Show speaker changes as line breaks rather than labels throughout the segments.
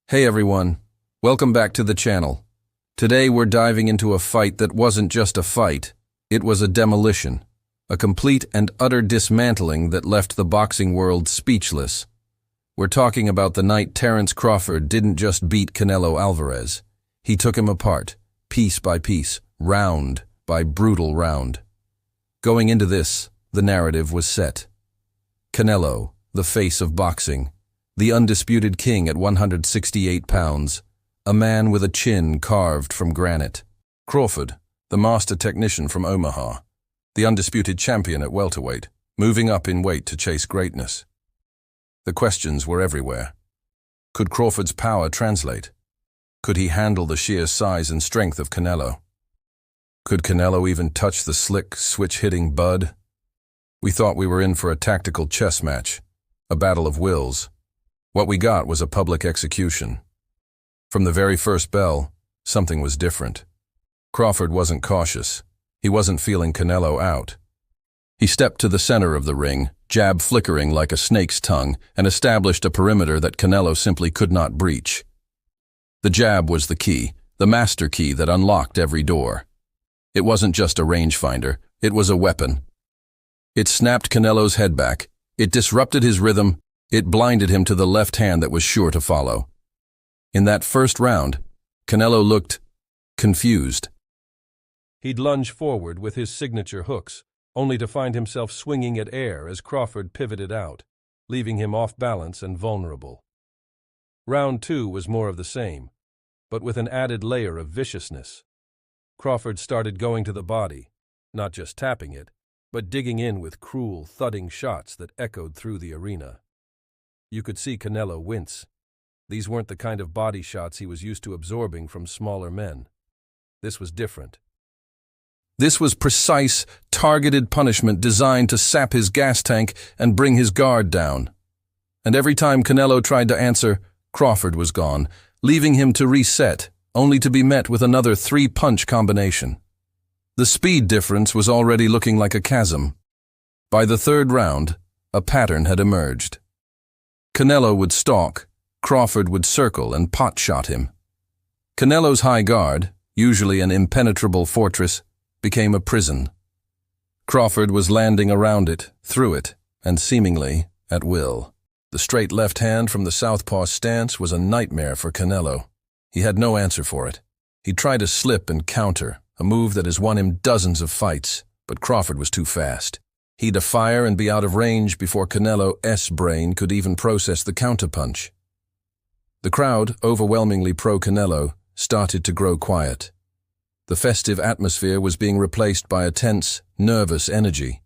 Hey everyone, welcome back to the channel. Today we're diving into a fight that wasn't just a fight, it was a demolition. A complete and utter dismantling that left the boxing world speechless. We're talking about the night Terence Crawford didn't just beat Canelo Álvarez. He took him apart, piece by piece, round by brutal round. Going into this, the narrative was set. Canelo, the face of boxing, the undisputed king at 168 pounds, a man with a chin carved from granite. Crawford, the master technician from Omaha, the undisputed champion at welterweight, moving up in weight to chase greatness. The questions were everywhere. Could Crawford's power translate? Could he handle the sheer size and strength of Canelo? Could Canelo even touch the slick, switch-hitting Bud? We thought we were in for a tactical chess match, a battle of wills. What we got was a public execution. From the very first bell, something was different. Crawford wasn't cautious. He wasn't feeling Canelo out. He stepped to the center of the ring, jab flickering like a snake's tongue, and established a perimeter that Canelo simply could not breach. The jab was the key, the master key that unlocked every door. It wasn't just a rangefinder, it was a weapon. It snapped Canelo's head back, it disrupted his rhythm, it blinded him to the left hand that was sure to follow. In that first round, Canelo looked confused. He'd lunge forward with his signature hooks, only to find himself swinging at air as Crawford pivoted out, leaving him off balance and vulnerable. Round two was more of the same, but with an added layer of viciousness. Crawford started going to the body, not just tapping it, but digging in with cruel, thudding shots that echoed through the arena. You could see Canelo wince. These weren't the kind of body shots he was used to absorbing from smaller men. This was different. This was precise, targeted punishment designed to sap his gas tank and bring his guard down. And every time Canelo tried to answer, Crawford was gone, leaving him to reset, only to be met with another three-punch combination. The speed difference was already looking like a chasm. By the third round, a pattern had emerged. Canelo would stalk, Crawford would circle and pot-shot him. Canelo's high guard, usually an impenetrable fortress, became a prison. Crawford was landing around it, through it, and seemingly at will. The straight left hand from the southpaw stance was a nightmare for Canelo. He had no answer for it. He tried to slip and counter, a move that has won him dozens of fights, but Crawford was too fast. He'd fire and be out of range before Canelo's brain could even process the counterpunch. The crowd, overwhelmingly pro-Canelo, started to grow quiet. The festive atmosphere was being replaced by a tense, nervous energy.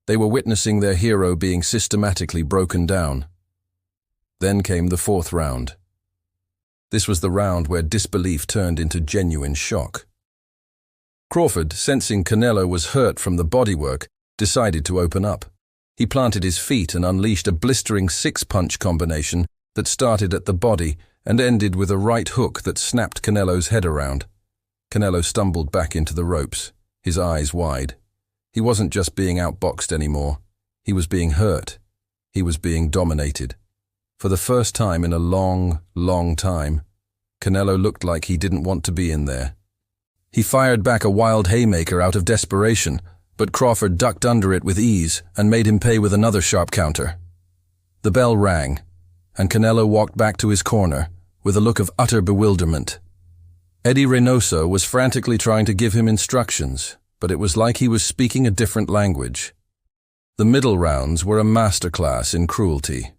They were witnessing their hero being systematically broken down. Then came the fourth round. This was the round where disbelief turned into genuine shock. Crawford, sensing Canelo was hurt from the bodywork, decided to open up. He planted his feet and unleashed a blistering six-punch combination that started at the body and ended with a right hook that snapped Canelo's head around. Canelo stumbled back into the ropes, his eyes wide. He wasn't just being outboxed anymore. He was being hurt. He was being dominated. For the first time in a long, long time, Canelo looked like he didn't want to be in there. He fired back a wild haymaker out of desperation, but Crawford ducked under it with ease and made him pay with another sharp counter. The bell rang, and Canelo walked back to his corner with a look of utter bewilderment. Eddie Reynoso was frantically trying to give him instructions, but it was like he was speaking a different language. The middle rounds were a masterclass in cruelty.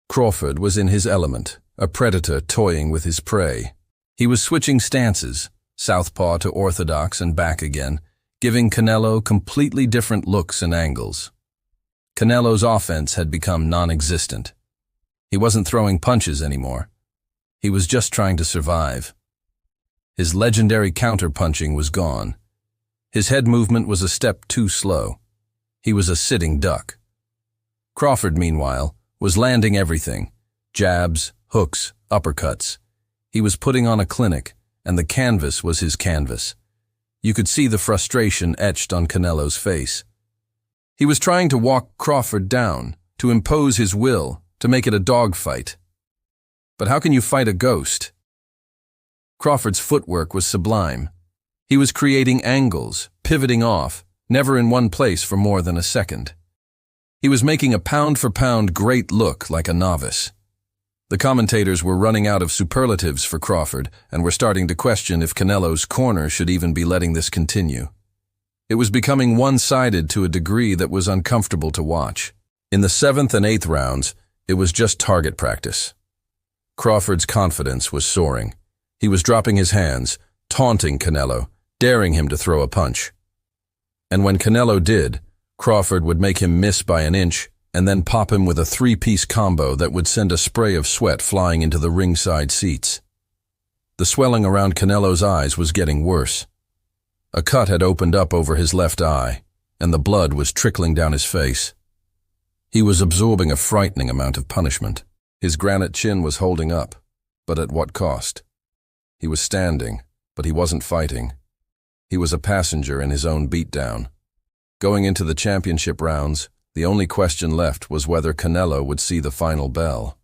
Crawford was in his element, a predator toying with his prey. He was switching stances, southpaw to orthodox and back again, giving Canelo completely different looks and angles. Canelo's offense had become non-existent. He wasn't throwing punches anymore. He was just trying to survive. His legendary counter-punching was gone. His head movement was a step too slow. He was a sitting duck. Crawford, meanwhile, was landing everything. Jabs, hooks, uppercuts. He was putting on a clinic, and the canvas was his canvas. You could see the frustration etched on Canelo's face. He was trying to walk Crawford down, to impose his will, to make it a dogfight. But how can you fight a ghost? Crawford's footwork was sublime. He was creating angles, pivoting off, never in one place for more than a second. He was making a pound-for-pound great look like a novice. The commentators were running out of superlatives for Crawford and were starting to question if Canelo's corner should even be letting this continue. It was becoming one-sided to a degree that was uncomfortable to watch. In the 7th and 8th rounds, it was just target practice. Crawford's confidence was soaring. He was dropping his hands, taunting Canelo, daring him to throw a punch. And when Canelo did, Crawford would make him miss by an inch and then pop him with a 3-piece combo that would send a spray of sweat flying into the ringside seats. The swelling around Canelo's eyes was getting worse. A cut had opened up over his left eye, and the blood was trickling down his face. He was absorbing a frightening amount of punishment. His granite chin was holding up, but at what cost? He was standing, but he wasn't fighting. He was a passenger in his own beatdown. Going into the championship rounds, the only question left was whether Canelo would see the final bell.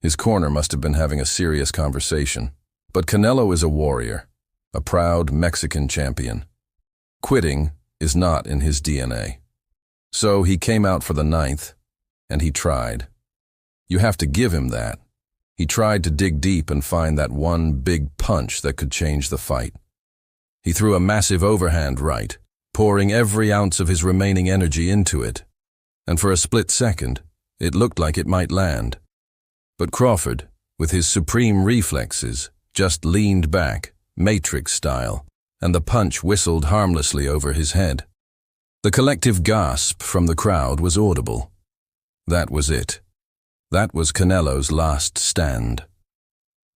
His corner must have been having a serious conversation. But Canelo is a warrior, a proud Mexican champion. Quitting is not in his DNA. So he came out for the 9th, and he tried. You have to give him that. He tried to dig deep and find that one big punch that could change the fight. He threw a massive overhand right, pouring every ounce of his remaining energy into it. And for a split second, it looked like it might land. But Crawford, with his supreme reflexes, just leaned back, Matrix style, and the punch whistled harmlessly over his head. The collective gasp from the crowd was audible. That was it. That was Canelo's last stand.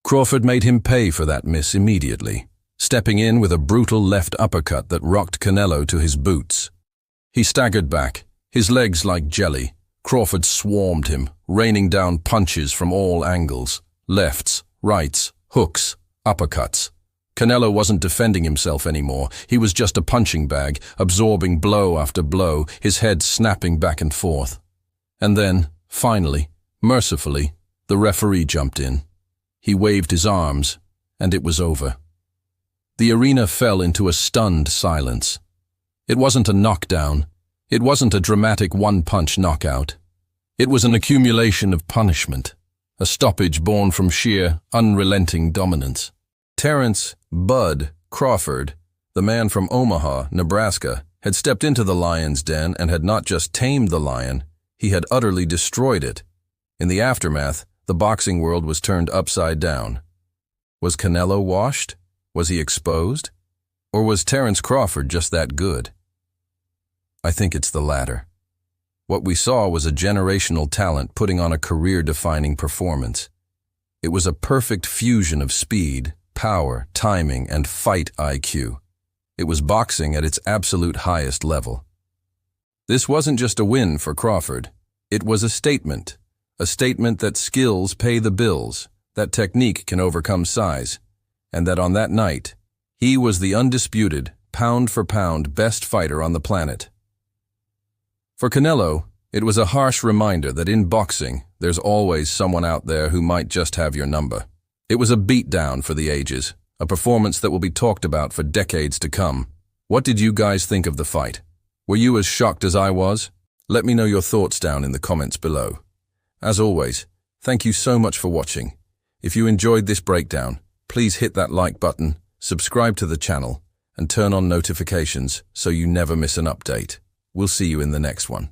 Crawford made him pay for that miss immediately, stepping in with a brutal left uppercut that rocked Canelo to his boots. He staggered back, his legs like jelly. Crawford swarmed him, raining down punches from all angles. Lefts, rights, hooks, uppercuts. Canelo wasn't defending himself anymore. He was just a punching bag, absorbing blow after blow, his head snapping back and forth. And then, finally, mercifully, the referee jumped in. He waved his arms, and it was over. The arena fell into a stunned silence. It wasn't a knockdown. It wasn't a dramatic one-punch knockout. It was an accumulation of punishment, a stoppage born from sheer, unrelenting dominance. Terence "Bud" Crawford, the man from Omaha, Nebraska, had stepped into the lion's den and had not just tamed the lion, he had utterly destroyed it. In the aftermath, the boxing world was turned upside down. Was Canelo washed? Was he exposed? Or was Terence Crawford just that good? I think it's the latter. What we saw was a generational talent putting on a career-defining performance. It was a perfect fusion of speed, power, timing, and fight IQ. It was boxing at its absolute highest level. This wasn't just a win for Crawford. It was a statement that skills pay the bills, that technique can overcome size, and that on that night, he was the undisputed, pound-for-pound best fighter on the planet. For Canelo, it was a harsh reminder that in boxing, there's always someone out there who might just have your number. It was a beatdown for the ages, a performance that will be talked about for decades to come. What did you guys think of the fight? Were you as shocked as I was? Let me know your thoughts down in the comments below. As always, thank you so much for watching. If you enjoyed this breakdown, please hit that like button, subscribe to the channel, and turn on notifications so you never miss an update. We'll see you in the next one.